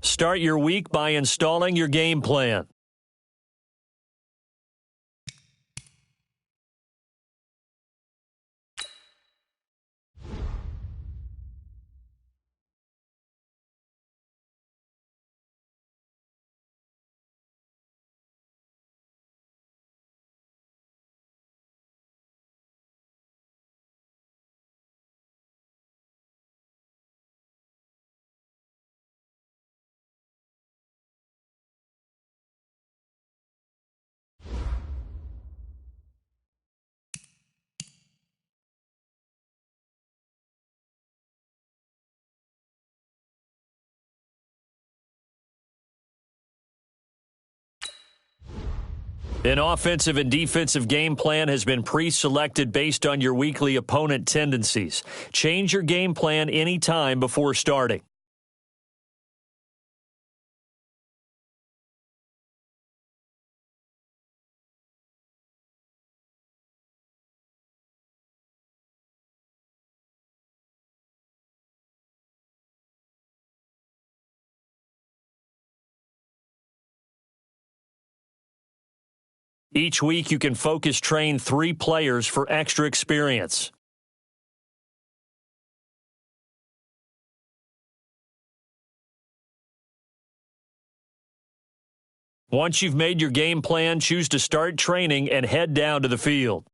Start your week by installing your game plan. An offensive and defensive game plan has been pre-selected based on your weekly opponent tendencies. Change your game plan anytime before starting. Each week, you can focus train 3 players for extra experience. Once you've made your game plan, choose to start training and head down to the field.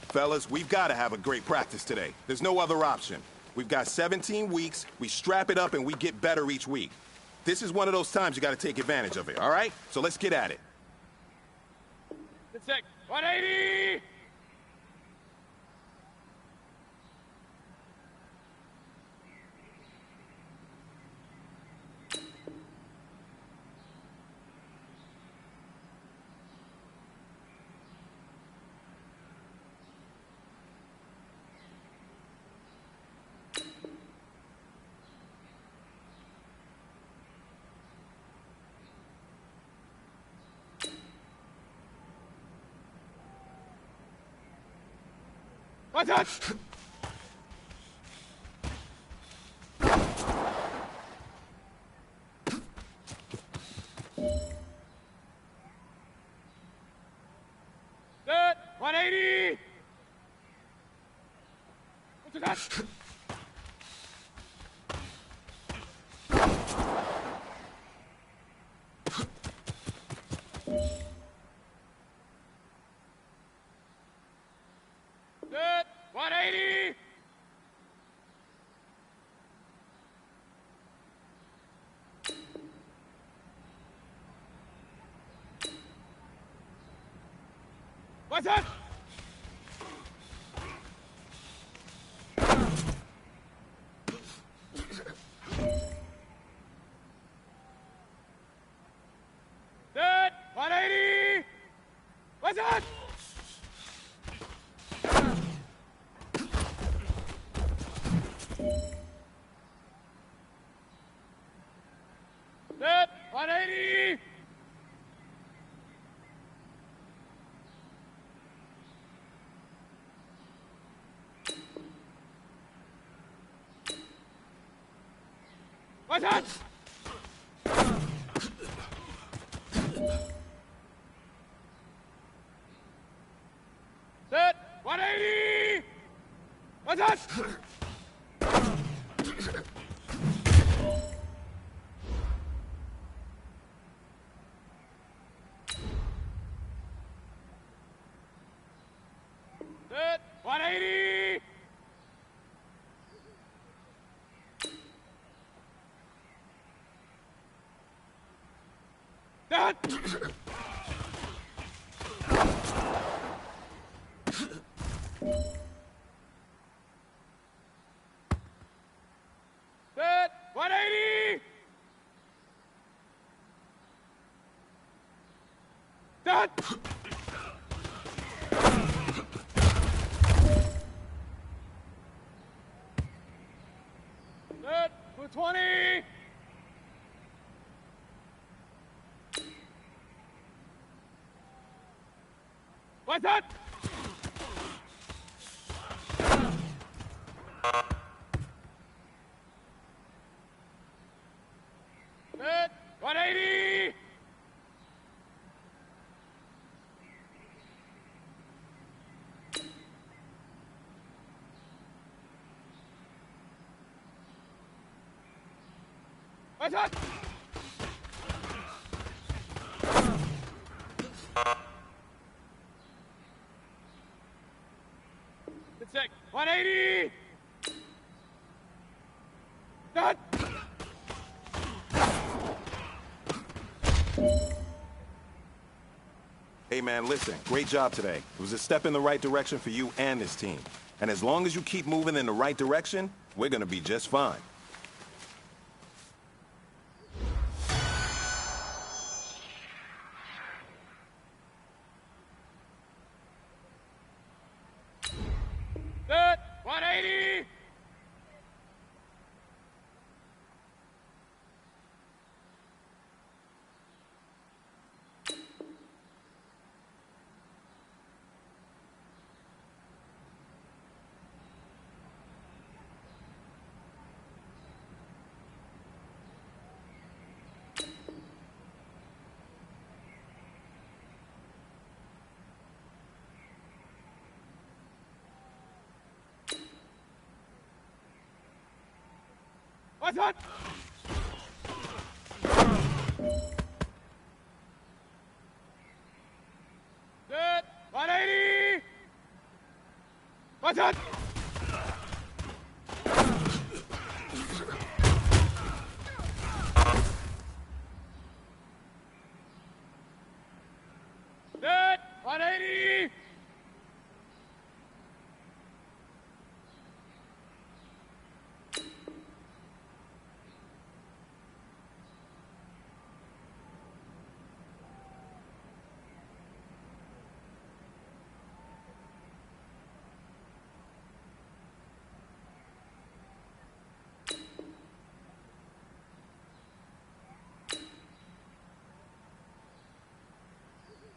Fellas, we've got to have a great practice today. There's no other option. We've got 17 weeks, we strap it up, and we get better each week. This is one of those times you got to take advantage of it, all right? So let's get at it. 180! What's that? Set 180. What's that? Set 180. What's that? Set 180. What's that? Button! Set! 180! Button! Set! 180! Set! Set! 180! Set! Set! 220! What's that? Set! 180! What's that? Six. 180! Done! Hey, man, listen. Great job today. It was a step in the right direction for you and this team. And as long as you keep moving in the right direction, we're gonna be just fine. Set! 180! What's that? Set! 180! What's that? Set! 180!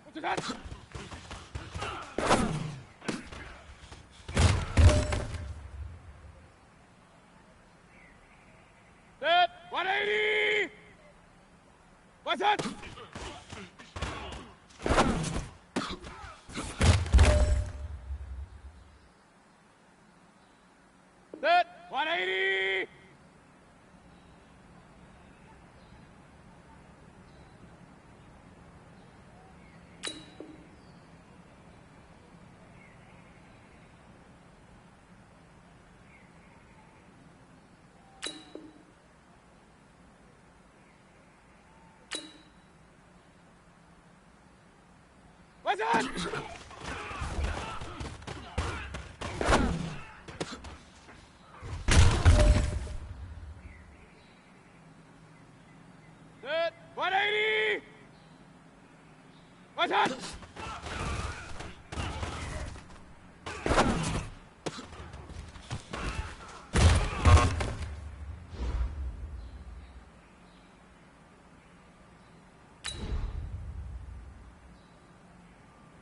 What's that? Set! 180! What's that? Set! 180! What's that? Set! 180! What's that?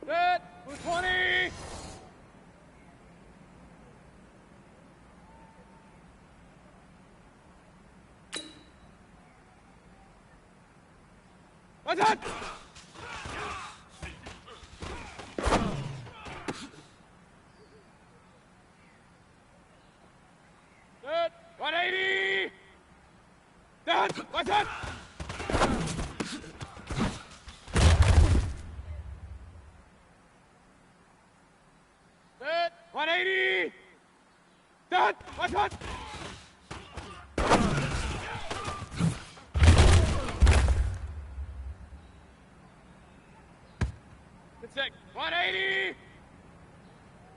Set! 220! What's Set. 180. Done. What's that? Set. 180. Done. What's that? Six. 180.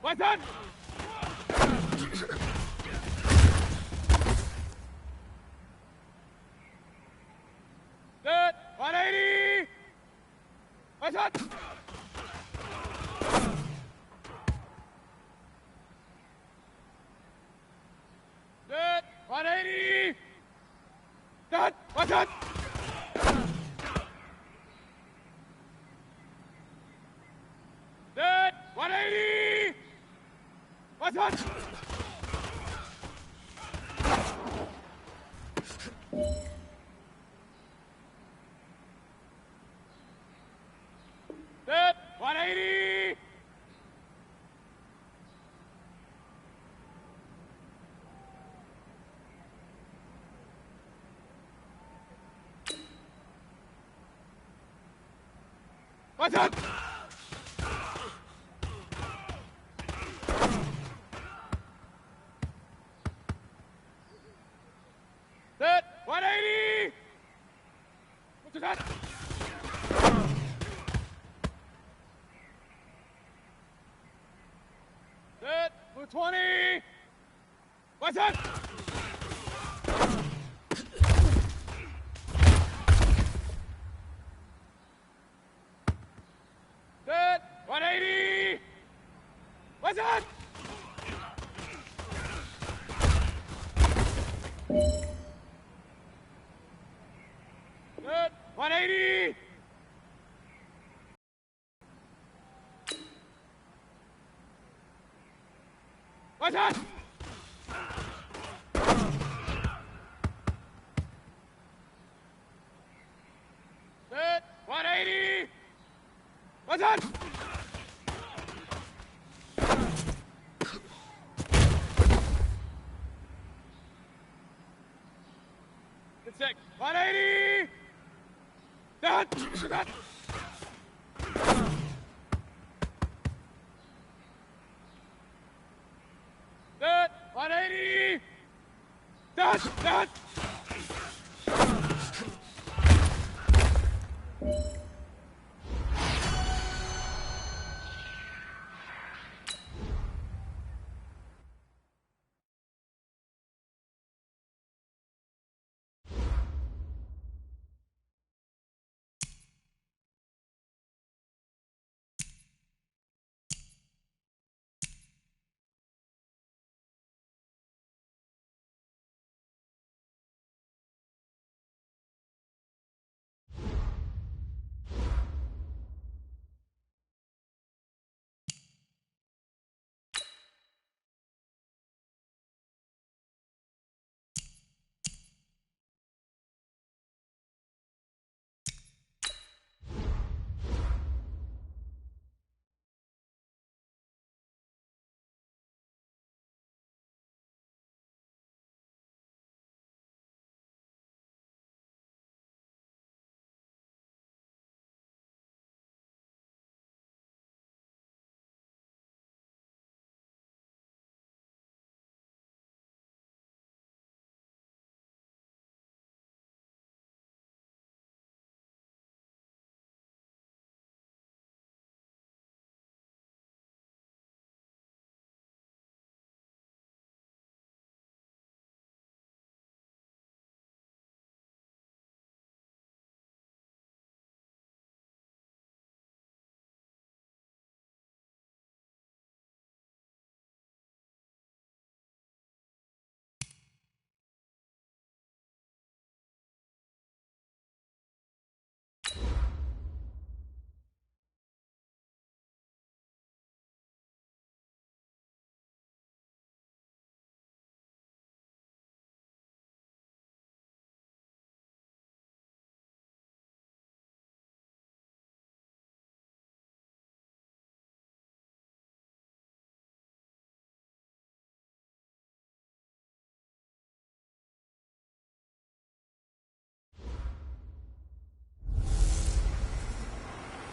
What's that? Set. 180. What's that? Set. 180. Set. What's that? Set. 180. What's that? Set. 180. What's that? Set. 180. What's that? Set. 220. What's that? Set. 180. What's that? Set. 180. What's that? Set. 180. What's that? Six. 180. That. Set. 180. That.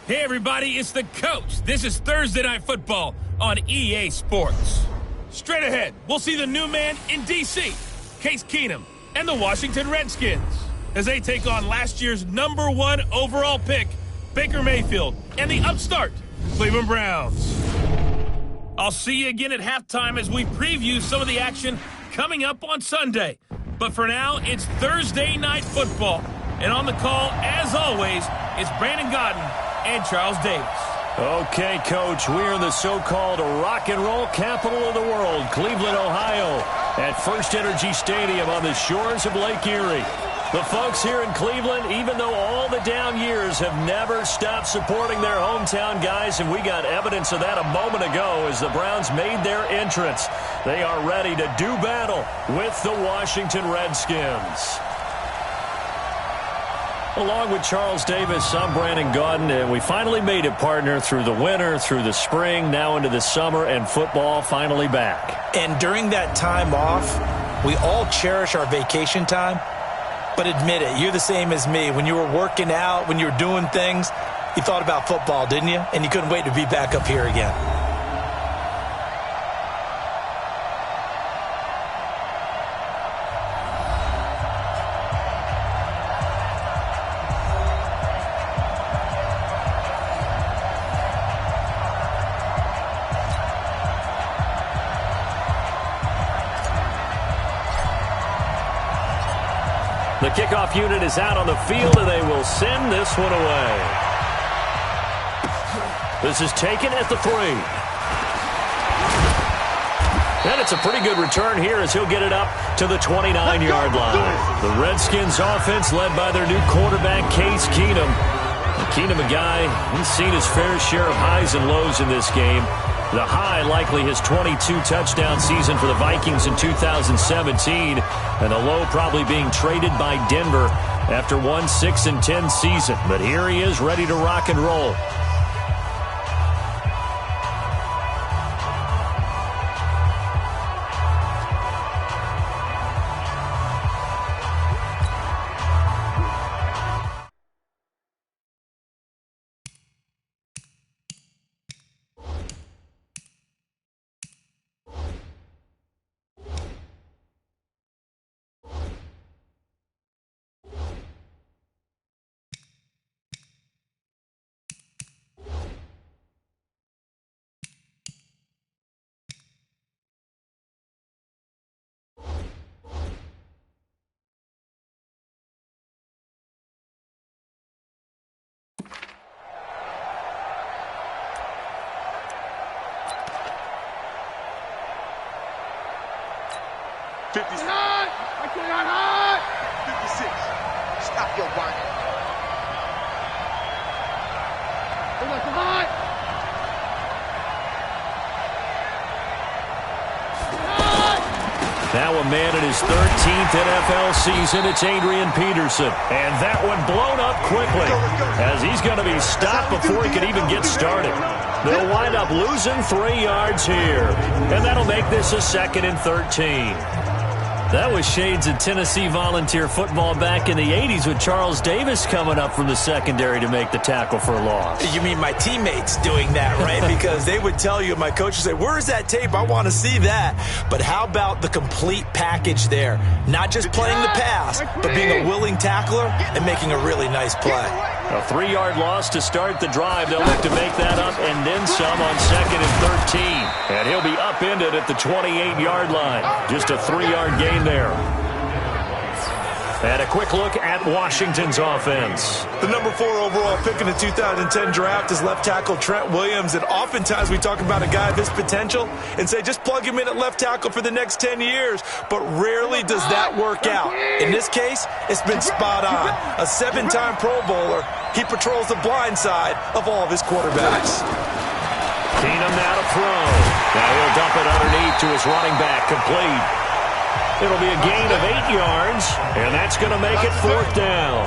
Hey everybody, it's the coach. This is Thursday Night Football on EA Sports. Straight ahead, we'll see the new man in D.C., Case Keenum, and the Washington Redskins, as they take on last year's #1 overall pick, Baker Mayfield, and the upstart, Cleveland Browns. I'll see you again at halftime as we preview some of the action coming up on Sunday. But for now, it's Thursday Night Football. And on the call, as always, is Brandon Godden and Charles Davis. Okay, Coach, we're in the so-called rock and roll capital of the world, Cleveland, Ohio, at First Energy Stadium on the shores of Lake Erie. The folks here in Cleveland, even though all the down years, have never stopped supporting their hometown guys, and we got evidence of that a moment ago as the Browns made their entrance. They are ready to do battle with the Washington Redskins. Along with Charles Davis, I'm Brandon Gaudin, and we finally made it, partner, through the winter, through the spring, now into the summer, and football finally back. And during that time off, we all cherish our vacation time. But admit it, you're the same as me. When you were working out, when you were doing things, you thought about football, didn't you? And you couldn't wait to be back up here again. The kickoff unit is out on the field, and they will send this one away. This is taken at the 3. And it's a pretty good return here as he'll get it up to the 29-yard line. The Redskins offense led by their new quarterback, Case Keenum. Keenum, a guy, he's seen his fair share of highs and lows in this game. The high likely his 22-touchdown season for the Vikings in 2017, and the low probably being traded by Denver after one 6-10 season. But here he is, ready to rock and roll. Hot! I cannot hot! 56. Stop your whining. Hold on, come on! Now a man in his 13th NFL season, it's Adrian Peterson. And that one blown up quickly as he's going to be stopped before he can even get started. They'll wind up losing 3 yards here. And that'll make this a 2nd and 13. That was shades of Tennessee Volunteer football back in the 80s with Charles Davis coming up from the secondary to make the tackle for a loss. You mean my teammates doing that, right? Because they would tell you, my coach would say, where's that tape? I want to see that. But how about the complete package there? Not just playing the pass, but being a willing tackler and making a really nice play. A 3-yard loss to start the drive. They'll look to make that up and then some on 2nd and 13. And he'll be upended at the 28-yard line. Just a 3-yard gain there. And a quick look at Washington's offense. The #4 overall pick in the 2010 draft is left tackle Trent Williams. And oftentimes we talk about a guy of his potential and say just plug him in at left tackle for the next 10 years. But rarely does that work out. In this case, it's been spot on. A 7-time Pro Bowler, he patrols the blind side of all of his quarterbacks. Keenum now to throw. Now he'll dump it underneath to his running back, complete. It'll be a gain of 8 yards, and that's going to make it 4th down.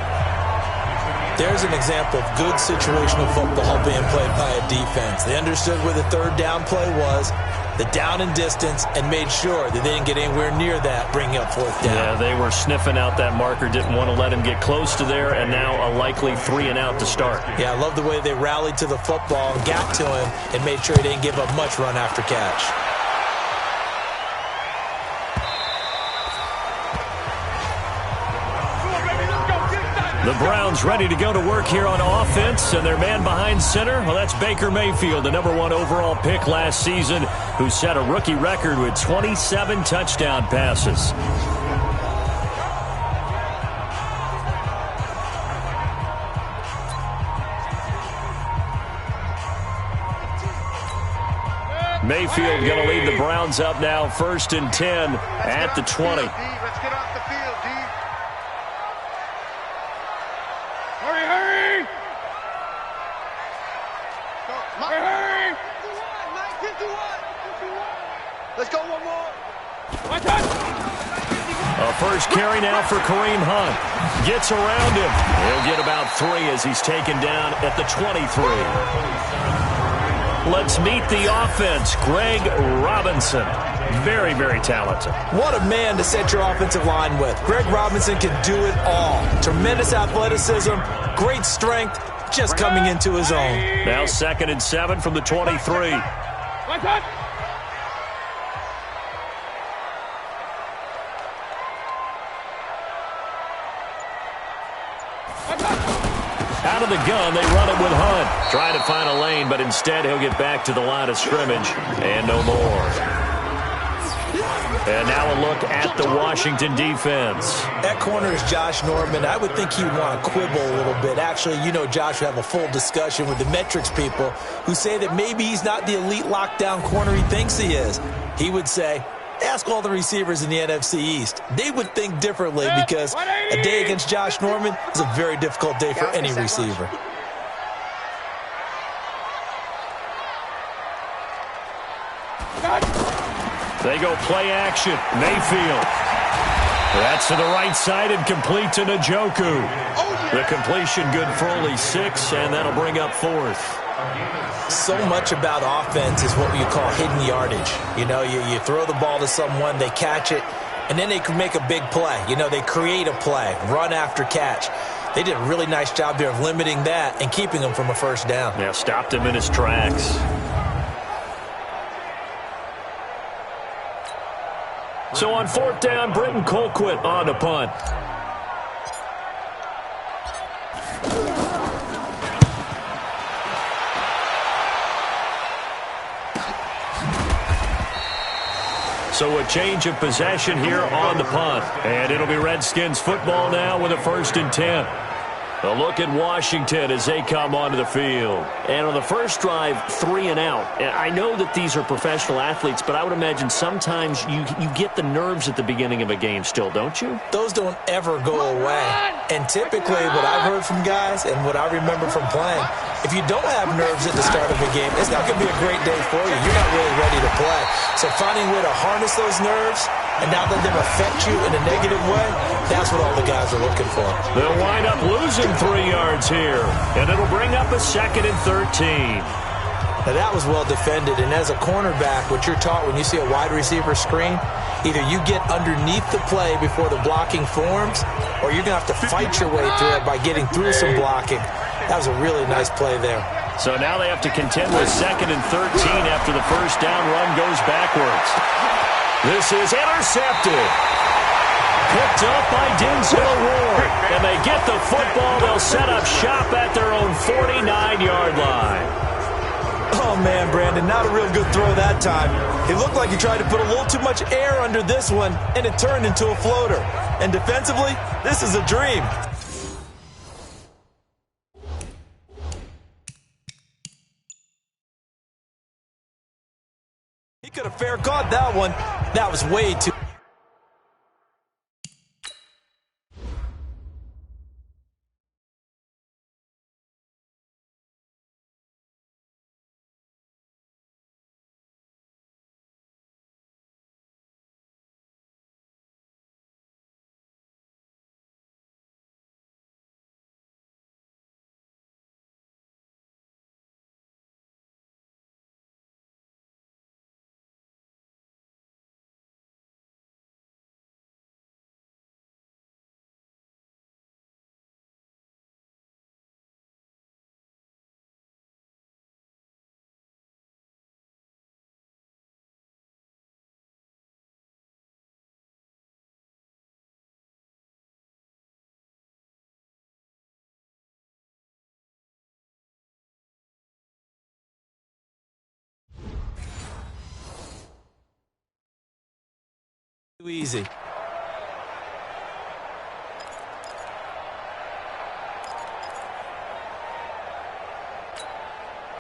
There's an example of good situational football being played by a defense. They understood where the third down play was, the down and distance, and made sure that they didn't get anywhere near that, bringing up fourth down. Yeah, they were sniffing out that marker, didn't want to let him get close to there, and now a likely 3 and out to start. Yeah, I love the way they rallied to the football and got to him and made sure he didn't give up much run after catch. The Browns ready to go to work here on offense, and their man behind center, well, that's Baker Mayfield, the #1 overall pick last season, who set a rookie record with 27 touchdown passes. Mayfield going to lead the Browns up now, 1st and 10 at the 20. Let's get off the field, D. Hurry, hurry! Hurry, hurry! Let's go one more. Watch out! A first carry now for Kareem Hunt. Gets around him. He'll get about 3 as he's taken down at the 23. Let's meet the offense. Greg Robinson. Very, very talented. What a man to set your offensive line with. Greg Robinson can do it all. Tremendous athleticism, great strength, just coming into his own. Now 2nd and 7 from the 23. Watch out! Out of the gun, they run it with Hunt. Trying to find a lane, but instead he'll get back to the line of scrimmage and no more. And now a look at the Washington defense. At corner is Josh Norman. I would think he would want to quibble a little bit. Actually, you know Josh would have a full discussion with the metrics people who say that maybe he's not the elite lockdown corner he thinks he is. He would say, ask all the receivers in the NFC East. They would think differently because a day against Josh Norman is a very difficult day for any receiver. They go play action. Mayfield. That's to the right side and complete to Njoku. The completion good for only 6, and that'll bring up 4th. So much about offense is what you call hidden yardage. You know, you throw the ball to someone, they catch it, and then they can make a big play. You know, they create a play, run after catch. They did a really nice job there of limiting that and keeping him from a first down. Yeah, stopped him in his tracks. So on 4th down, Britton Colquitt on the punt. So a change of possession here on the punt. And it'll be Redskins football now with a 1st and 10. A look at Washington as they come onto the field. And on the first drive, 3 and out. I know that these are professional athletes, but I would imagine sometimes you get the nerves at the beginning of a game still, don't you? Those don't ever go away. And typically what I've heard from guys and what I remember from playing, if you don't have nerves at the start of a game, it's not going to be a great day for you. You're not really ready to play. So finding a way to harness those nerves and not let them affect you in a negative way, that's what all the guys are looking for. They'll wind up losing 3 yards here, and it'll bring up a 2nd and 13. Now that was well defended, and as a cornerback, what you're taught when you see a wide receiver screen, either you get underneath the play before the blocking forms, or you're going to have to fight your way through it by getting through some blocking. That was a really nice play there. So now they have to contend with 2nd and 13 after the first down run goes backwards. This is intercepted. Picked up by Denzel Ward. And they get the football. They'll set up shop at their own 49-yard line. Oh, man, Brandon, not a real good throw that time. It looked like he tried to put a little too much air under this one, and it turned into a floater. And defensively, this is a dream. He could have fair caught that one. That was way too... Too easy.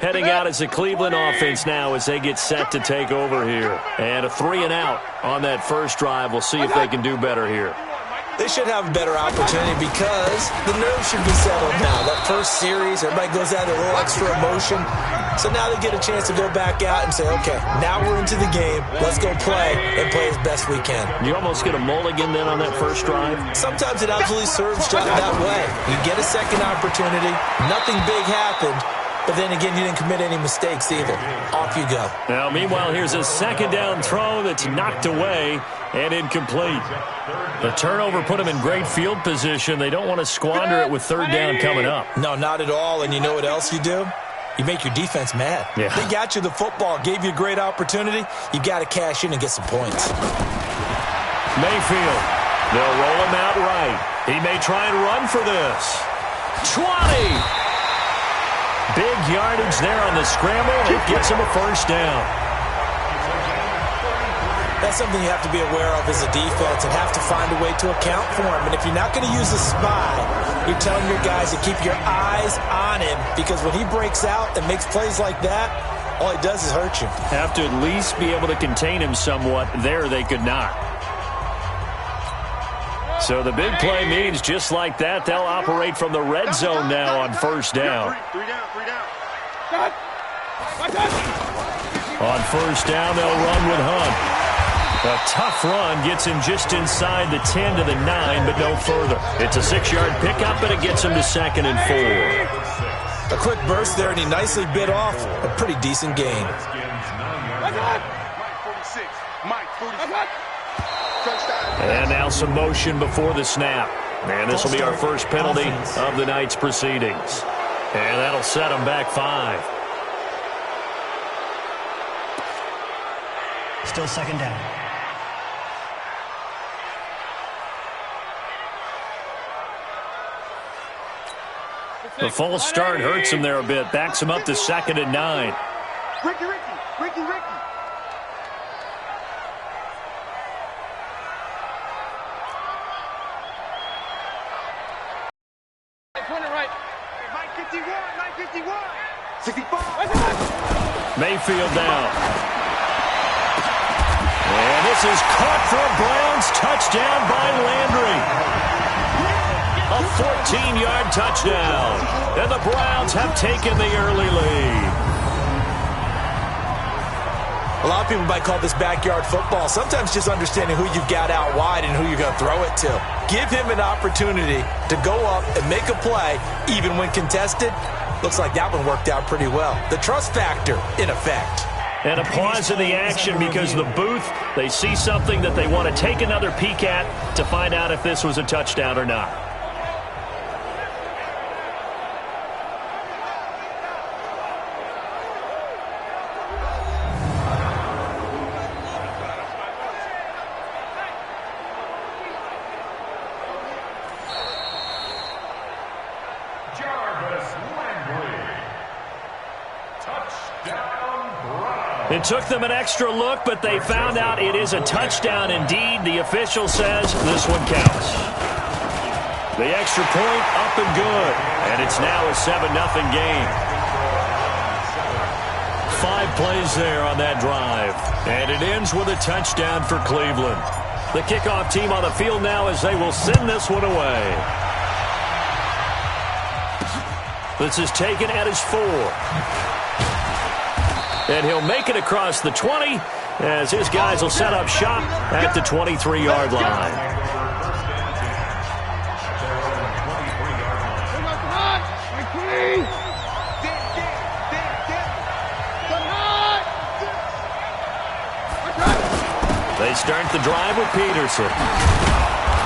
Heading out as the Cleveland offense now as they get set to take over here. And a 3-and-out on that first drive. We'll see if they can do better here. They should have a better opportunity because the nerves should be settled now. That first series, everybody goes out a little extra emotion. So now they get a chance to go back out and say, okay, now we're into the game. Let's go play and play as best we can. You almost get a mulligan then on that first drive? Sometimes it absolutely serves that way. You get a second opportunity. Nothing big happened. But then again, you didn't commit any mistakes either. Off you go. Now, meanwhile, here's a second down throw that's knocked away and incomplete. The turnover put them in great field position. They don't want to squander it with third down coming up. No, not at all. And you know what else you do? You make your defense mad. Yeah. They got you the football, gave you a great opportunity. You got to cash in and get some points. Mayfield. They'll roll him out right. He may try and run for this. 20. Big yardage there on the scramble. It gets him a first down. That's something you have to be aware of as a defense and have to find a way to account for him. And if you're not going to use a spy, you're telling your guys to keep your eyes on him because when he breaks out and makes plays like that, all he does is hurt you. Have to at least be able to contain him somewhat. There they could not. So the big play means just like that, they'll operate from the red zone now on first down. On first down, they'll run with Hunt. A tough run gets him just inside the 10 to the 9, but no further. It's a 6-yard pickup, and it gets him to second and 4. A quick burst there, and he nicely bit off a pretty decent gain. And now some motion before the snap. And this will be our first penalty of the night's proceedings. And that'll set them back 5. Still second down. The false start hurts him there a bit. Backs him up to second and 9. Ricky. Mike 51. 65. Mayfield down. And this is caught for a Browns touchdown by Landry. A 14-yard touchdown. And the Browns have taken the early lead. A lot of people might call this backyard football. Sometimes just understanding who you've got out wide and who you're going to throw it to. Give him an opportunity to go up and make a play, even when contested. Looks like that one worked out pretty well. The trust factor, in effect. And a pause in the action because the booth, they see something that they want to take another peek at to find out if this was a touchdown or not. It took them an extra look, but they found out it is a touchdown indeed. The official says this one counts. The extra point up and good, and it's now a 7-0 game. 5 plays there on that drive, and it ends with a touchdown for Cleveland. The kickoff team on the field now as they will send this one away. This is taken at his 4. And he'll make it across the 20 as his guys will set up shop at the 23-yard line. They start the drive with Peterson.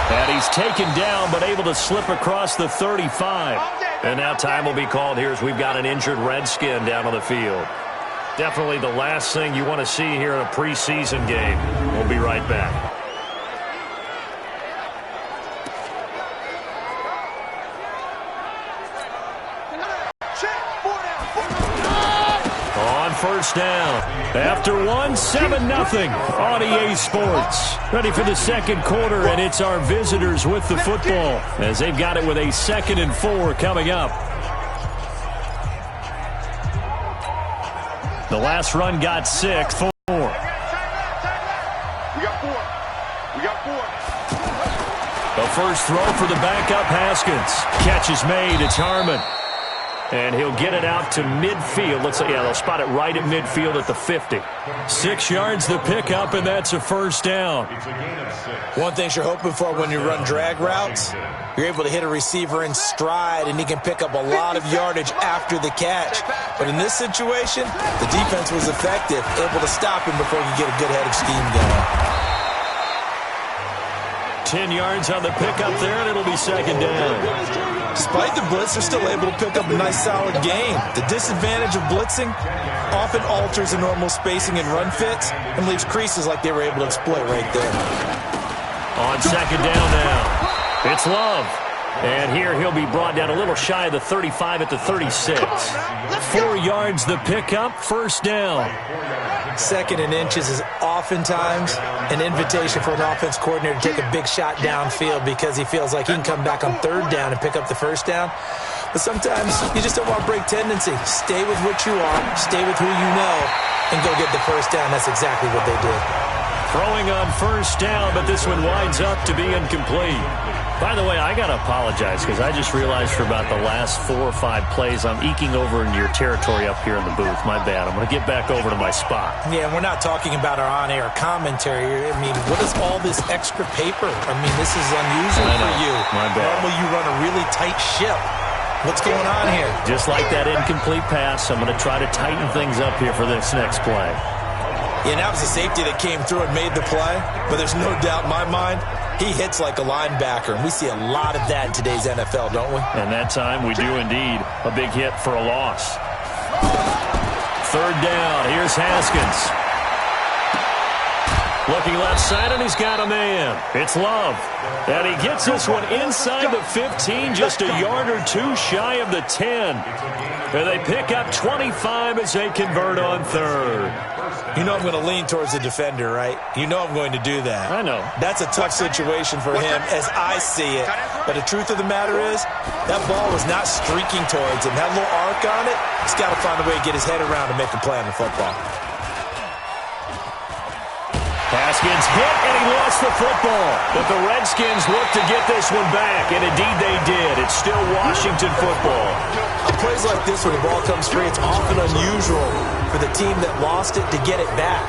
And he's taken down but able to slip across the 35. And now time will be called here as we've got an injured Redskin down on the field. Definitely the last thing you want to see here in a preseason game. We'll be right back. On first down. After one, 7-0 on EA Sports. Ready for the second quarter, and it's our visitors with the football as they've got it with a 2nd and 4 coming up. The last run got 6, 4. We got 4. We got 4. The first throw for the backup, Haskins. Catch is made. It's Harmon. And he'll get it out to midfield. Looks like, yeah, they'll spot it right at midfield at the 50. 6 yards the pickup, and that's a first down. One thing you're hoping for when you run drag routes, you're able to hit a receiver in stride, and he can pick up a lot of yardage after the catch. But in this situation, the defense was effective, able to stop him before he could get a good head of steam going. 10 yards on the pickup there, and it'll be second down. Despite the blitz, they're still able to pick up a nice, solid gain. The disadvantage of blitzing often alters the normal spacing and run fits and leaves creases like they were able to exploit right there. On second down now, it's Love. And here he'll be brought down a little shy of the 35 at the 36. 4 yards the pickup, first down. 2nd and inches is oftentimes an invitation for an offense coordinator to take a big shot downfield because he feels like he can come back on 3rd down and pick up the first down. But sometimes you just don't want to break tendency. Stay with what you are, stay with who you know, and go get the first down. That's exactly what they did. Throwing on first down, but this one winds up to be incomplete. By the way, I got to apologize because I just realized for about the last 4 or 5 plays I'm eking over into your territory up here in the booth. My bad. I'm going to get back over to my spot. Yeah, we're not talking about our on-air commentary. I mean, what is all this extra paper? I mean, this is unusual for you. My bad. Normally you run a really tight ship. What's going on here? Just like that incomplete pass, I'm going to try to tighten things up here for this next play. Yeah, that was a safety that came through and made the play, but there's no doubt in my mind he hits like a linebacker, and we see a lot of that in today's NFL, don't we? And that time we do indeed. A big hit for a loss. 3rd down. Here's Haskins. Looking left side, and he's got a man. It's Love. And he gets this one inside the 15, just a yard or 2 shy of the 10. And they pick up 25 as they convert on 3rd. You know I'm going to lean towards the defender, right? You know I'm going to do that. I know. That's a tough situation for him as I see it. But the truth of the matter is, that ball was not streaking towards him. Had a little arc on it. He's got to find a way to get his head around and make a play on the football. Haskins hit, and he lost the football. But the Redskins look to get this one back, and indeed they did. It's still Washington football. On plays like this, when the ball comes free, it's often unusual for the team that lost it to get it back.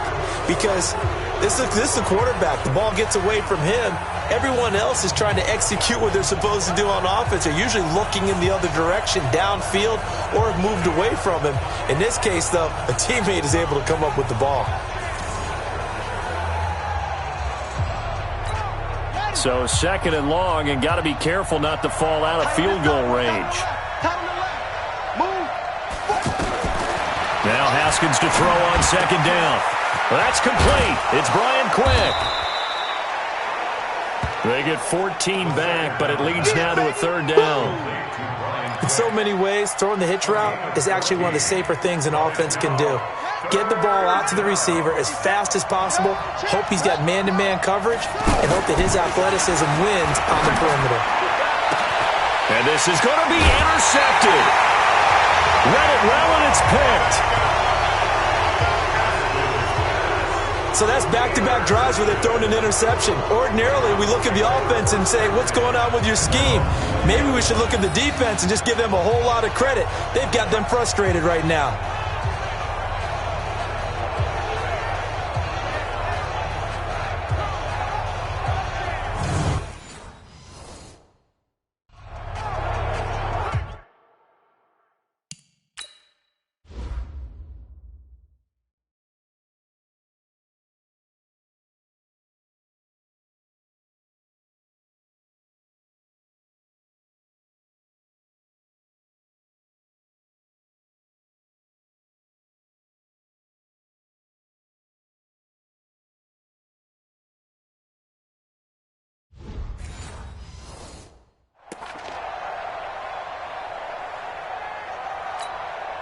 Because this is the quarterback. The ball gets away from him. Everyone else is trying to execute what they're supposed to do on offense. They're usually looking in the other direction, downfield, or have moved away from him. In this case, though, a teammate is able to come up with the ball. So 2nd and long, and got to be careful not to fall out of field goal range. Now Haskins to throw on 2nd down. That's complete. It's Brian Quick. They get 14 back, but it leads now to a 3rd down. In so many ways, throwing the hitch route is actually one of the safer things an offense can do. Get the ball out to the receiver as fast as possible, hope he's got man-to-man coverage, and hope that his athleticism wins on the perimeter. And this is going to be intercepted. Read it well, and it's picked. So that's back-to-back drives where they've thrown an interception. Ordinarily, we look at the offense and say, what's going on with your scheme? Maybe we should look at the defense and just give them a whole lot of credit. They've got them frustrated right now.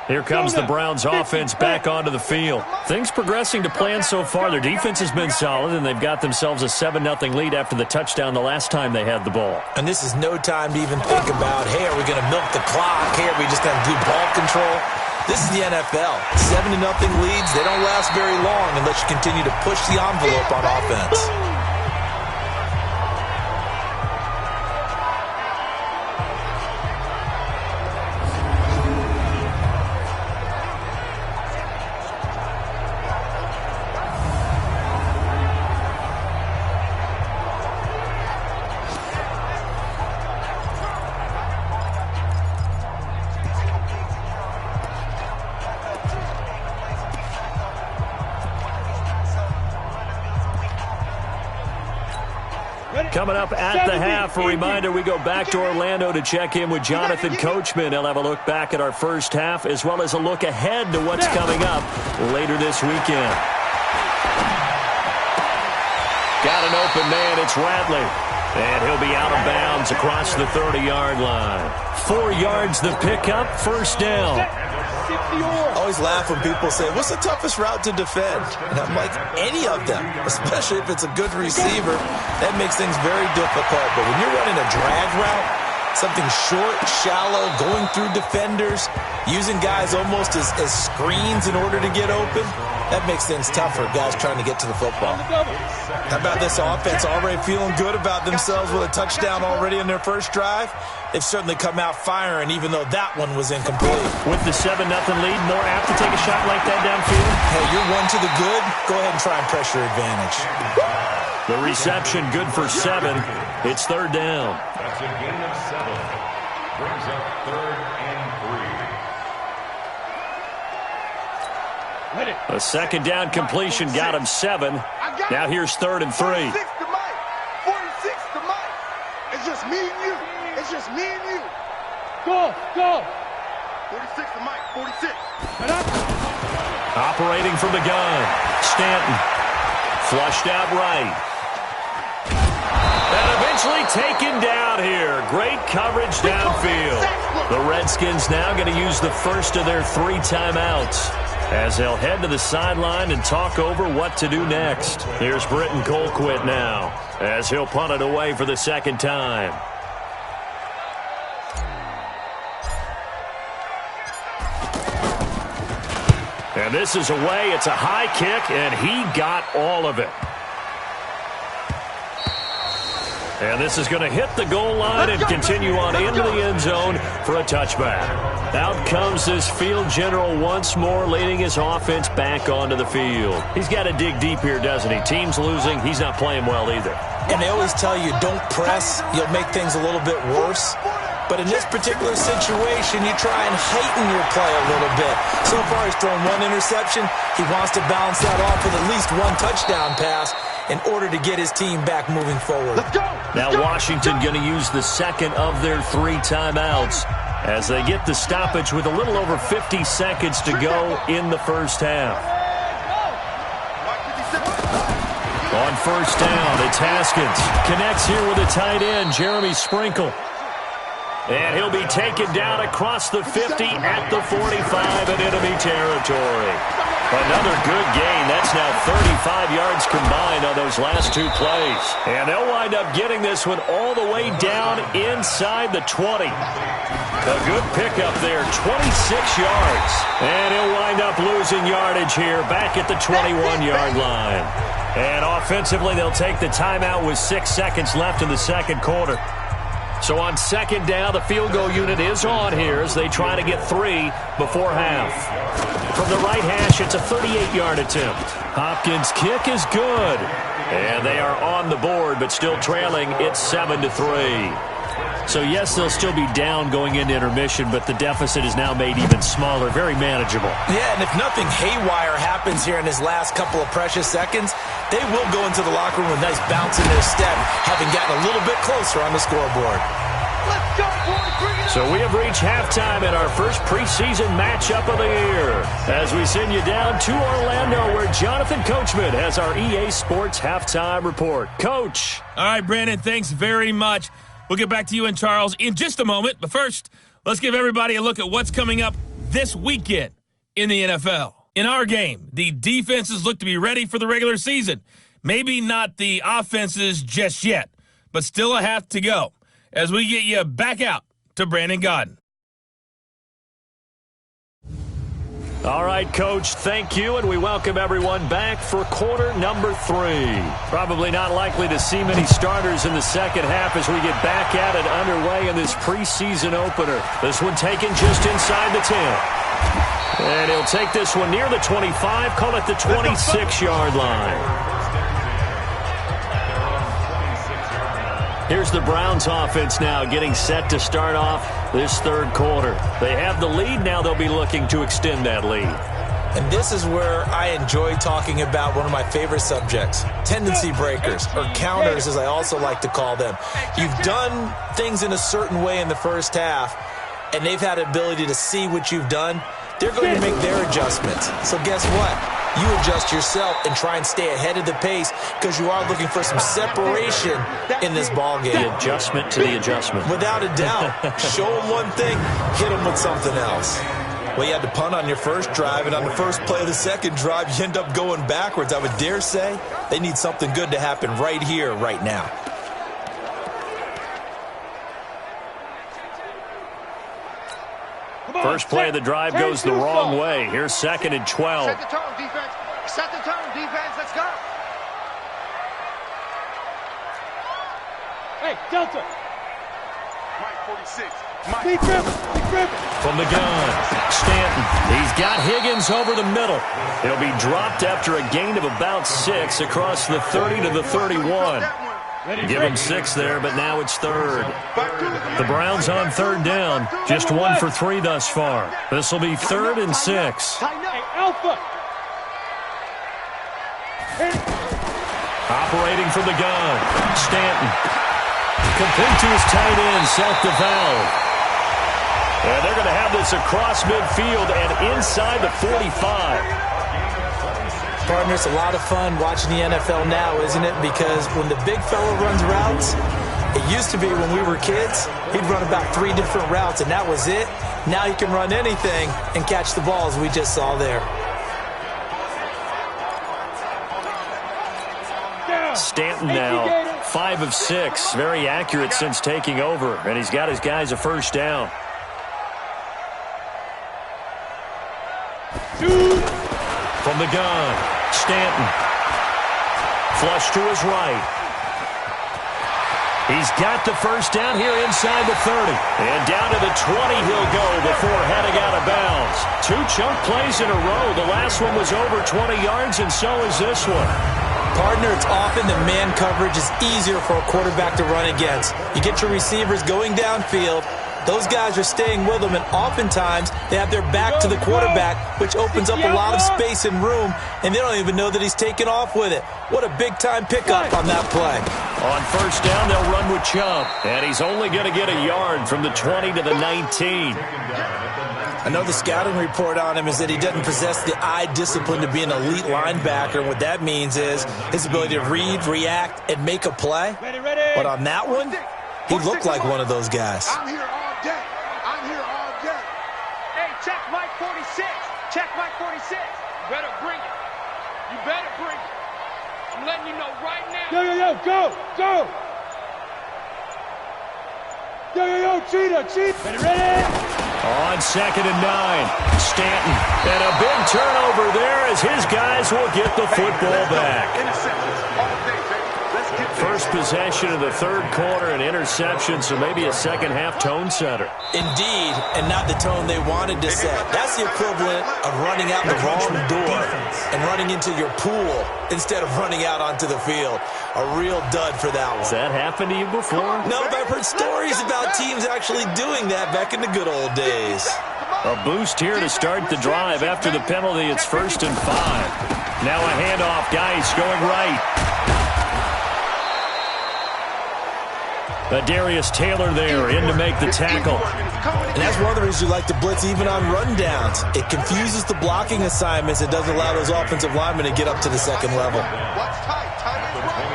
Here comes the Browns offense back onto the field. Things progressing to plan so far. Their defense has been solid, and they've got themselves a 7-0 lead after the touchdown the last time they had the ball. And this is no time to even think about, hey, are we going to milk the clock? Hey, are we just going to do ball control? This is the NFL. 7-0 leads, they don't last very long unless you continue to push the envelope on offense. Coming up at the half, a reminder, we go back to Orlando to check in with Jonathan Coachman. He'll have a look back at our first half as well as a look ahead to what's coming up later this weekend. Got an open man, it's Radley. And he'll be out of bounds across the 30-yard line. 4 yards the pickup, first down. I always laugh when people say, what's the toughest route to defend? And I'm like, any of them, especially if it's a good receiver. That makes things very difficult. But when you're running a drag route, something short, shallow, going through defenders, using guys almost as screens in order to get open, that makes things tougher, guys trying to get to the football. How about this offense already feeling good about themselves with a touchdown already in their first drive? They've certainly come out firing, even though that one was incomplete. With the 7-0 lead, more apt to take a shot like that downfield? Hey, you're one to the good. Go ahead and try and pressure advantage. The reception good for 7. It's third down. That's a gain of 7. Brings up 3rd and 3. A second down completion got him 7. Now here's 3rd and 3. 46 to Mike. 46 to Mike. It's just me and you. It's just me and you. Go. 46 to Mike. 46. Operating from the gun. Stanton. Flushed out right. And eventually taken down here. Great coverage downfield. The Redskins now going to use the first of their 3 timeouts as they'll head to the sideline and talk over what to do next. Here's Britton Colquitt now as he'll punt it away for the second time. And this is away. It's a high kick, and he got all of it. And this is going to hit the goal line and continue on into the end zone for a touchback. Out comes this field general once more, leading his offense back onto the field. He's got to dig deep here, doesn't he? Team's losing. He's not playing well either. And they always tell you, don't press. You'll make things a little bit worse. But in this particular situation, you try and heighten your play a little bit. So far, he's thrown 1 interception. He wants to balance that off with at least 1 touchdown pass in order to get his team back moving forward. Let's go. Now Washington going to use the second of their 3 timeouts as they get the stoppage with a little over 50 seconds to go in the first half. On first down, it's Haskins. Connects here with a tight end, Jeremy Sprinkle. And he'll be taken down across the 50 at the 45 in enemy territory. Another good gain. That's now 35 yards combined on those last 2 plays. And they'll wind up getting this one all the way down inside the 20. A good pickup there, 26 yards. And he'll wind up losing yardage here back at the 21-yard line. And offensively, they'll take the timeout with 6 seconds left in the second quarter. So on second down, the field goal unit is on here as they try to get 3 before half. From the right hash, it's a 38-yard attempt. Hopkins' kick is good. And they are on the board, but still trailing. It's 7-3. So, yes, they'll still be down going into intermission, but the deficit is now made even smaller, very manageable. Yeah, and if nothing haywire happens here in his last couple of precious seconds, they will go into the locker room with a nice bounce in their step, having gotten a little bit closer on the scoreboard. Let's go, boys. Bring it up. So we have reached halftime in our first preseason matchup of the year as we send you down to Orlando where Jonathan Coachman has our EA Sports Halftime Report. Coach. All right, Brandon, thanks very much. We'll get back to you and Charles in just a moment. But first, let's give everybody a look at what's coming up this weekend in the NFL. In our game, the defenses look to be ready for the regular season. Maybe not the offenses just yet, but still a half to go as we get you back out to Brandon Gaudin. All right, Coach, thank you, and we welcome everyone back for quarter number 3. Probably not likely to see many starters in the second half as we get back at it underway in this preseason opener. This one taken just inside the 10. And he'll take this one near the 25, call it the 26-yard line. Here's the Browns offense now getting set to start off this third quarter. They have the lead. Now they'll be looking to extend that lead. And this is where I enjoy talking about one of my favorite subjects, tendency breakers, or counters as I also like to call them. You've done things in a certain way in the first half, and they've had the ability to see what you've done. They're going to make their adjustments. So guess what? You adjust yourself and try and stay ahead of the pace because you are looking for some separation in this ball game. The adjustment to the adjustment. Without a doubt. Show them one thing, hit them with something else. Well, you had to punt on your first drive, and on the first play of the second drive, you end up going backwards. I would dare say they need something good to happen right here, right now. First play of the drive goes the wrong way. Here's 2nd and 12. Set the tone, defense. Set the tone, defense. Let's go. Hey, Delta. Mike 46. Be driven. From the gun, Stanton. He's got Higgins over the middle. He'll be dropped after a gain of about 6 across the 30 to the 31. Give him 6 there, but now it's 3rd. The Browns on 3rd down. Just 1 for 3 thus far. This will be 3rd and 6. Hey, Alpha. Operating from the gun, Stanton. Complete to his tight end, south the valve. And they're going to have this across midfield and inside the 45. Partner, it's a lot of fun watching the NFL now, isn't it? Because when the big fella runs routes, it used to be when we were kids, he'd run about 3 different routes, and that was it. Now he can run anything and catch the balls we just saw there. Stanton now 5 of 6, very accurate since taking over, and he's got his guys a first down. From the gun, Stanton. Flush to his right. He's got the first down here inside the 30. And down to the 20 he'll go before heading out of bounds. 2 chunk plays in a row. The last one was over 20 yards, and so is this one. Partner, it's often the man coverage is easier for a quarterback to run against. You get your receivers going downfield. Those guys are staying with them, and oftentimes they have their back to the quarterback, which opens up a lot of space and room, and they don't even know that he's taken off with it. What a big-time pickup on that play. On first down, they'll run with Chubb, and he's only going to get a yard from the 20 to the 19. I know the scouting report on him is that he doesn't possess the eye discipline to be an elite linebacker, and what that means is his ability to read, react, and make a play. But on that one, he looked like one of those guys. I'm here all day. I'm here all day. Hey, check Mike 46. Check Mike 46. You better bring it. You better bring it. I'm letting you know right now. Yo, go. Yo, cheetah. Ready? On 2nd and 9, Stanton. And a big turnover there as his guys will get the football back. First possession of the third quarter, an interception, so maybe a second-half tone setter. Indeed, and not the tone they wanted to set. That's the equivalent of running out the wrong door and running into your pool instead of running out onto the field. A real dud for that one. Has that happened to you before? No, but I've heard stories about teams actually doing that back in the good old days. A boost here to start the drive. After the penalty, it's 1st and 5. Now a handoff. Guys going right. Darius Taylor there in to make the tackle. And that's one of the reasons you like to blitz even on rundowns. It confuses the blocking assignments. It doesn't allow those offensive linemen to get up to the second level. What's tight? Time is right.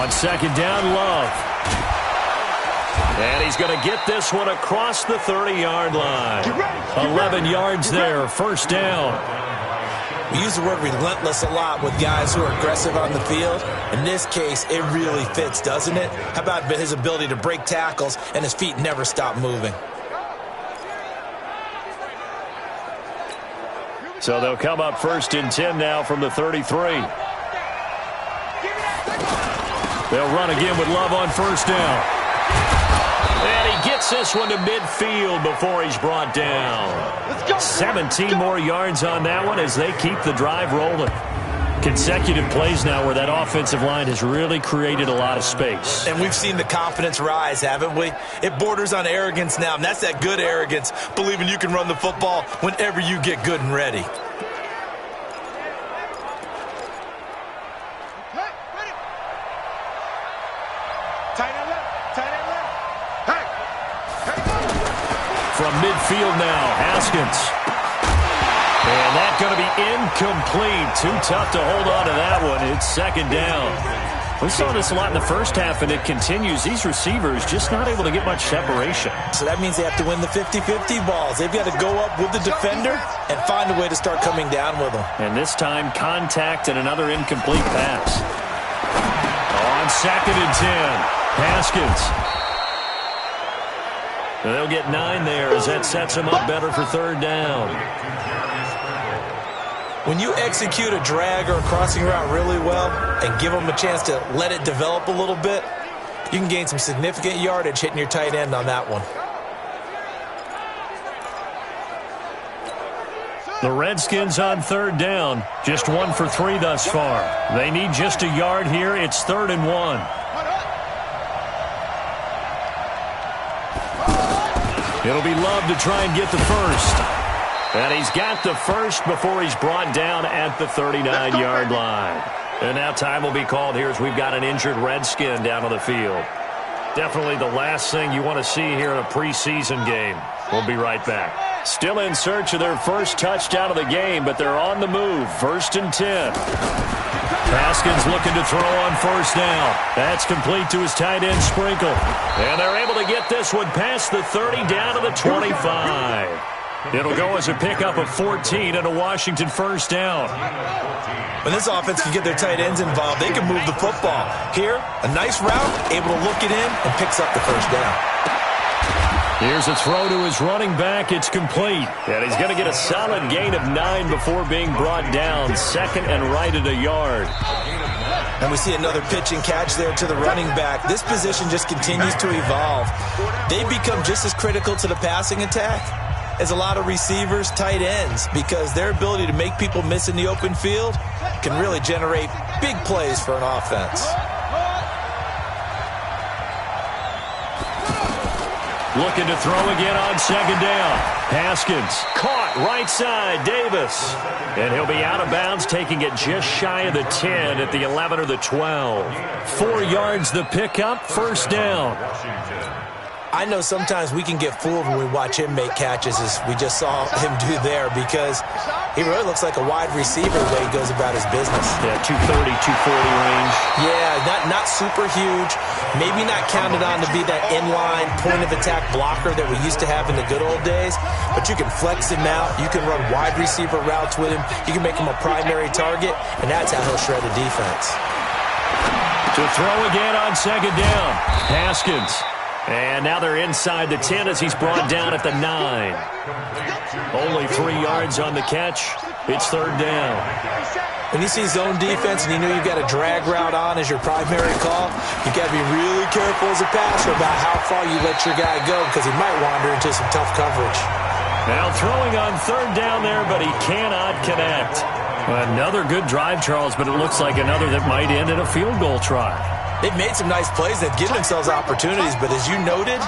On 2nd down, Love. And he's going to get this one across the 30-yard line. 11 yards there, first down. We use the word relentless a lot with guys who are aggressive on the field. In this case, it really fits, doesn't it? How about his ability to break tackles and his feet never stop moving? So they'll come up first and 10 now from the 33. They'll run again with Love on first down. And he gets this one to midfield before he's brought down. 17 more yards on that one as they keep the drive rolling. Consecutive plays now where that offensive line has really created a lot of space. And we've seen the confidence rise, haven't we? It borders on arrogance now, and that's that good arrogance, believing you can run the football whenever you get good and ready. From midfield now, Haskins. And that's going to be incomplete. Too tough to hold on to that one. It's second down. We saw this a lot in the first half, and it continues. These receivers just not able to get much separation. So that means they have to win the 50-50 balls. They've got to go up with the defender and find a way to start coming down with them. And this time, contact and another incomplete pass. On second and 10, Haskins. They'll get 9 there as that sets them up better for third down. When you execute a drag or a crossing route really well and give them a chance to let it develop a little bit, you can gain some significant yardage hitting your tight end on that one. The Redskins on third down, just 1 for 3 thus far. They need just a yard here. It's 3rd and 1. It'll be Love to try and get the first. And he's got the first before he's brought down at the 39-yard line. And now time will be called here as we've got an injured Redskin down on the field. Definitely the last thing you want to see here in a preseason game. We'll be right back. Still in search of their first touchdown of the game, but they're on the move. 1st and 10. Haskins looking to throw on first down. That's complete to his tight end, Sprinkle. And they're able to get this one past the 30 down to the 25. It'll go as a pickup of 14 and a Washington first down. When this offense can get their tight ends involved, they can move the football. Here, a nice route, able to look it in, and picks up the first down. Here's a throw to his running back. It's complete. And he's going to get a solid gain of 9 before being brought down. 2nd and right at a yard. And we see another pitch and catch there to the running back. This position just continues to evolve. They become just as critical to the passing attack as a lot of receivers, tight ends, because their ability to make people miss in the open field can really generate big plays for an offense. Looking to throw again on second down. Haskins caught right side, Davis. And he'll be out of bounds, taking it just shy of the 10 at the 11 or the 12. 4 yards the pickup, first down. I know sometimes we can get fooled when we watch him make catches, as we just saw him do there, because he really looks like a wide receiver the way he goes about his business. Yeah, 230, 240 range. Yeah, not super huge. Maybe not counted on to be that inline point-of-attack blocker that we used to have in the good old days, but you can flex him out. You can run wide receiver routes with him. You can make him a primary target, and that's how he'll shred a defense. To throw again on second down. Haskins. And now they're inside the 10 as he's brought down at the 9. Only 3 yards on the catch. It's third down. When you see zone defense and you know you've got a drag route on as your primary call, you've got to be really careful as a passer about how far you let your guy go, because he might wander into some tough coverage. Now throwing on third down there, but he cannot connect. Another good drive, Charles, but it looks like another that might end in a field goal try. They've made some nice plays. They've given themselves opportunities, but as you noted,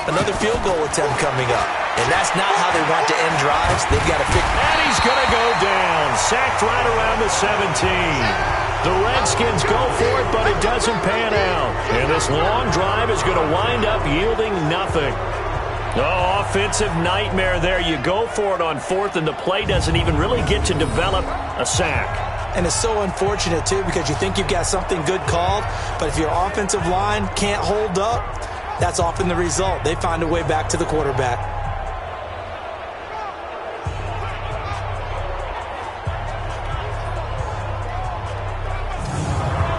another field goal attempt coming up. And that's not how they want to end drives. They've got to fix. And he's going to go down. Sacked right around the 17. The Redskins go for it, but it doesn't pan out. And this long drive is going to wind up yielding nothing. Oh, offensive nightmare there. You go for it on fourth, and the play doesn't even really get to develop a sack. And it's so unfortunate, too, because you think you've got something good called, but if your offensive line can't hold up, that's often the result. They find a way back to the quarterback.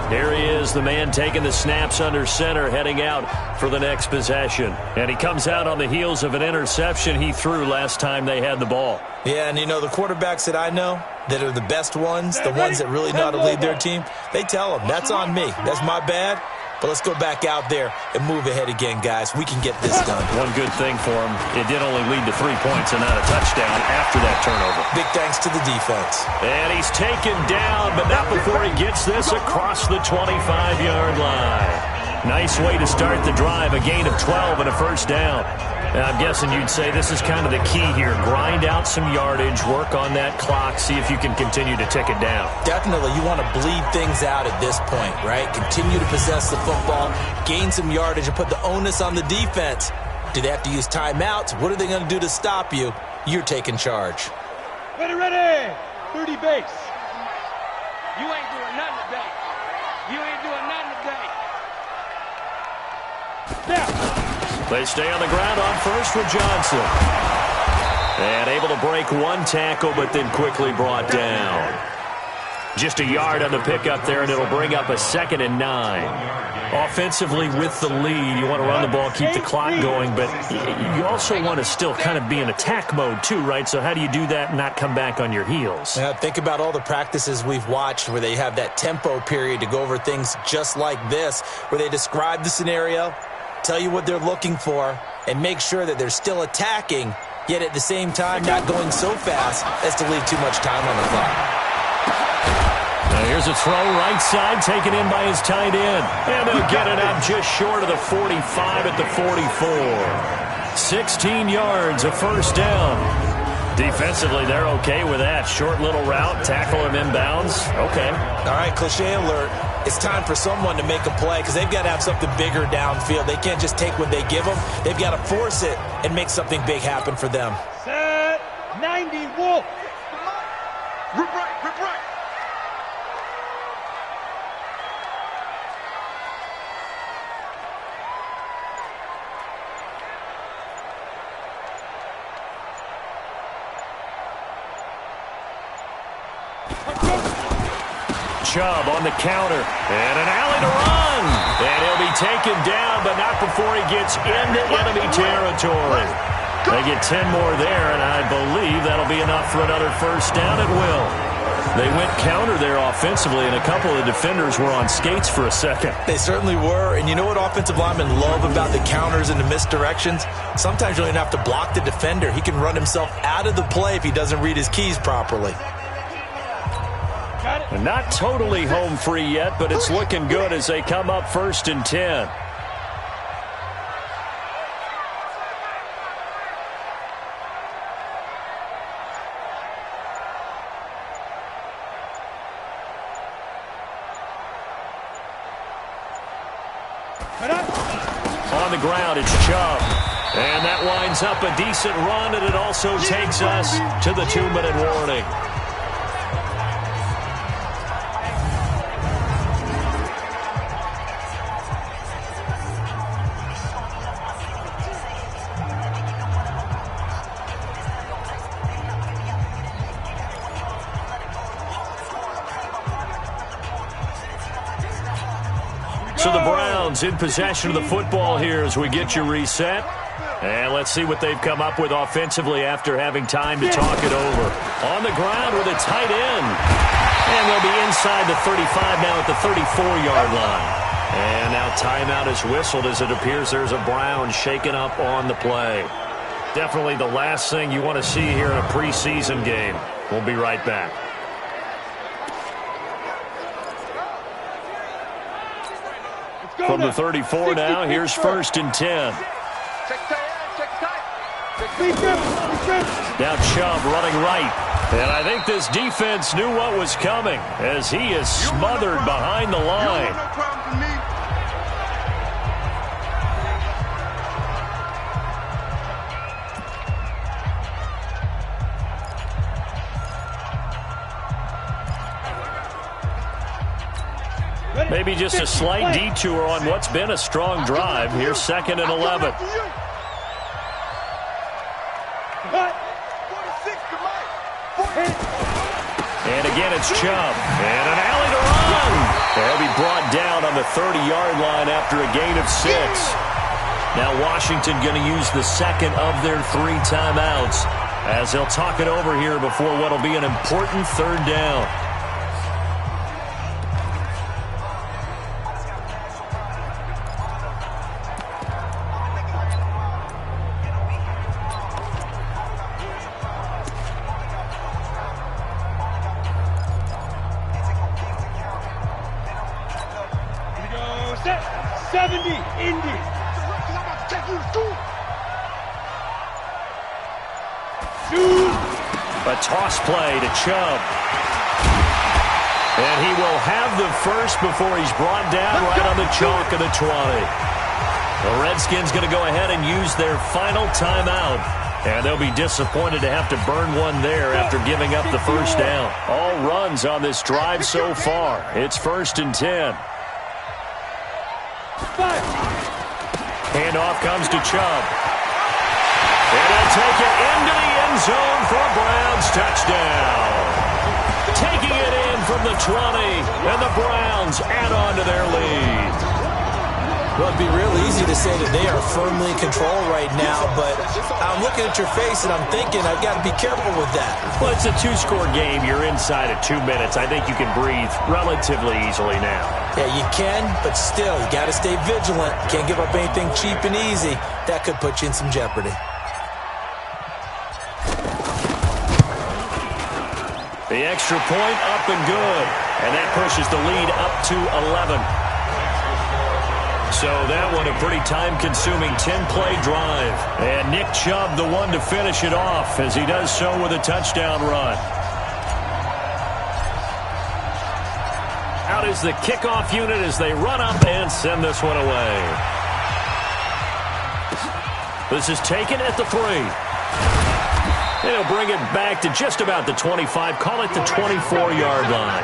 Here he is, the man taking the snaps under center, heading out for the next possession. And he comes out on the heels of an interception he threw last time they had the ball. Yeah, and you know, the quarterbacks that I know that are the best ones, the ones that really know how to lead their team, they tell them, that's on me. That's my bad. But let's go back out there and move ahead again, guys. We can get this done. One good thing for him, it did only lead to 3 points and not a touchdown after that turnover. Big thanks to the defense. And he's taken down, but not before he gets this across the 25-yard line. Nice way to start the drive, a gain of 12 and a first down. And I'm guessing you'd say this is kind of the key here. Grind out some yardage, work on that clock, see if you can continue to tick it down. Definitely. You want to bleed things out at this point, right? Continue to possess the football, gain some yardage, and put the onus on the defense. Do they have to use timeouts? What are they going to do to stop you? You're taking charge. Ready, ready. 30 base. You ain't doing nothing today. You ain't doing nothing today. Now. They stay on the ground on first with Johnson. And able to break one tackle, but then quickly brought down. Just a yard on the pickup there, and it'll bring up a 2nd and 9. Offensively with the lead, you want to run the ball, keep the clock going, but you also want to still kind of be in attack mode too, right? So how do you do that and not come back on your heels? Yeah, think about all the practices we've watched where they have that tempo period to go over things just like this, where they describe the scenario, tell you what they're looking for, and make sure that they're still attacking, yet at the same time not going so fast as to leave too much time on the clock. Now here's a throw right side, taken in by his tight end. And they'll get it up just short of the 45 at the 44. 16 yards, a first down. Defensively, they're okay with that. Short little route, tackle him inbounds. Okay. All right, cliche alert. It's time for someone to make a play because they've got to have something bigger downfield. They can't just take what they give them. They've got to force it and make something big happen for them. Set 90 Wolf. Rip right, rip right. Chubb on the counter, and an alley to run. And he'll be taken down, but not before he gets into enemy territory. They get 10 more there, and I believe that'll be enough for another first down at will. They went counter there offensively, and a couple of defenders were on skates for a second. They certainly were, and you know what offensive linemen love about the counters and the misdirections? Sometimes you don't even have to block the defender. He can run himself out of the play if he doesn't read his keys properly. And not totally home free yet, but it's looking good as they come up 1st and 10. On the ground, it's Chubb. And that winds up a decent run, and it also takes us to the 2-minute warning. So the Browns in possession of the football here as we get you reset. And let's see what they've come up with offensively after having time to talk it over. On the ground with a tight end. And they'll be inside the 35 now at the 34-yard line. And now timeout is whistled as it appears there's a Brown shaken up on the play. Definitely the last thing you want to see here in a preseason game. We'll be right back. From the 34 now, here's 1st and 10. Now Chubb running right. And I think this defense knew what was coming as he is smothered behind the line. Maybe just a slight detour on what's been a strong drive. Here's 2nd and 11. And again, it's Chubb. And an alley to run. They'll be brought down on the 30-yard line after a gain of 6. Now Washington going to use the second of their 3 timeouts as they'll talk it over here before what will be an important 3rd down. Set 70, Indy. A toss play to Chubb. And he will have the first before he's brought down right on the chalk of the 20. The Redskins going to go ahead and use their final timeout. And they'll be disappointed to have to burn one there after giving up the first down. All runs on this drive so far. It's 1st and 10. Handoff comes to Chubb. And he'll take it into the end zone for a Browns touchdown. Taking it in from the 20, and the Browns add on to their lead. Well, it'd be real easy to say that they are firmly in control right now, but I'm looking at your face and I'm thinking I've got to be careful with that. Well, it's a 2-score game. You're inside of 2 minutes. I think you can breathe relatively easily now. Yeah, you can, but still, you got to stay vigilant. You can't give up anything cheap and easy. That could put you in some jeopardy. The extra point up and good, and that pushes the lead up to 11. So that one a pretty time-consuming 10-play drive. And Nick Chubb the one to finish it off as he does so with a touchdown run. Out is the kickoff unit as they run up and send this one away. This is taken at the 3. They'll bring it back to just about the 25. Call it the 24-yard line.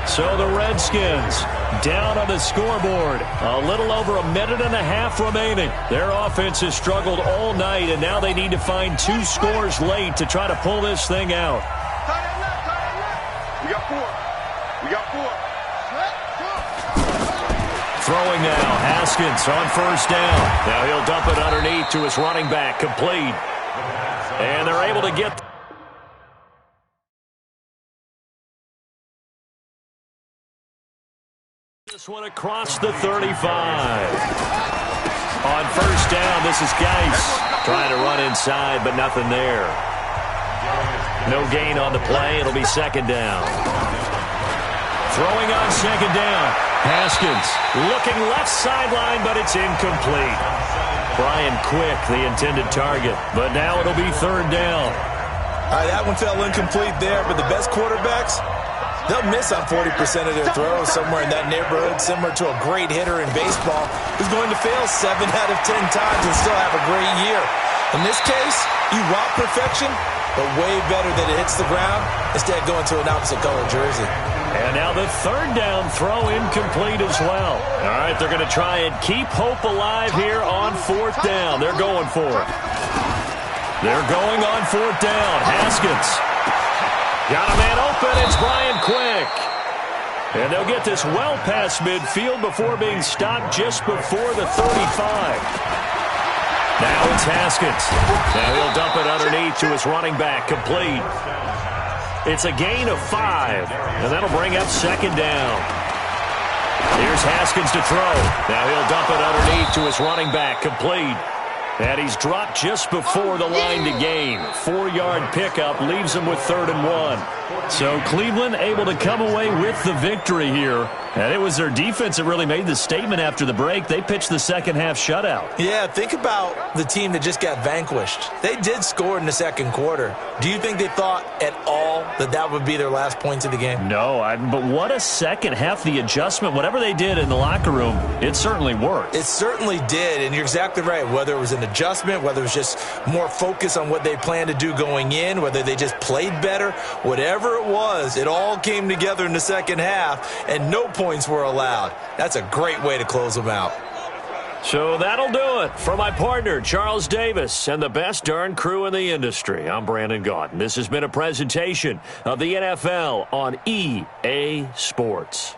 So the Redskins down on the scoreboard. A little over a minute and a half remaining. Their offense has struggled all night, and now they need to find 2 scores late to try to pull this thing out. We got 4. We got 4. Throwing now, Haskins on 1st down. Now he'll dump it underneath to his running back, complete. And they're able to get this one across the 35. On 1st down, this is Geis trying to run inside, but nothing there. No gain on the play. It'll be 2nd down. Throwing on 2nd down. Haskins looking left sideline, but it's incomplete. Brian Quick, the intended target, but now it'll be 3rd down. All right, that one fell incomplete there, but the best quarterbacks, they'll miss on 40% of their throws, somewhere in that neighborhood, similar to a great hitter in baseball who's going to fail 7 out of 10 times and still have a great year. In this case, you want perfection, but way better that it hits the ground instead of going to an opposite color jersey. And now the 3rd down throw incomplete as well. All right, they're going to try and keep hope alive here on 4th down. They're going for it. They're going on 4th down. Haskins got a man open. It's Brian Quick. And they'll get this well past midfield before being stopped just before the 35. Now it's Haskins. Now he'll dump it underneath to his running back, complete. It's a gain of 5, and that'll bring up 2nd down. Here's Haskins to throw. Now he'll dump it underneath to his running back, complete. And he's dropped just before the line to gain. 4-yard pickup leaves him with 3rd and 1. So Cleveland able to come away with the victory here. And it was their defense that really made the statement after the break. They pitched the second-half shutout. Yeah, think about the team that just got vanquished. They did score in the 2nd quarter. Do you think they thought at all that that would be their last points of the game? No, but what a second half. The adjustment, whatever they did in the locker room, it certainly worked. It certainly did, and you're exactly right. Whether it was in the adjustment, whether it was just more focus on what they planned to do going in, whether they just played better, whatever it was, it all came together in the second half, and no points were allowed. That's a great way to close them out. So that'll do it. For my partner, Charles Davis, and the best darn crew in the industry, I'm Brandon Gaudin. This has been a presentation of the NFL on EA Sports.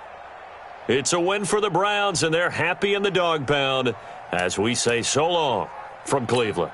It's a win for the Browns, and they're happy in the dog pound as we say so long from Cleveland.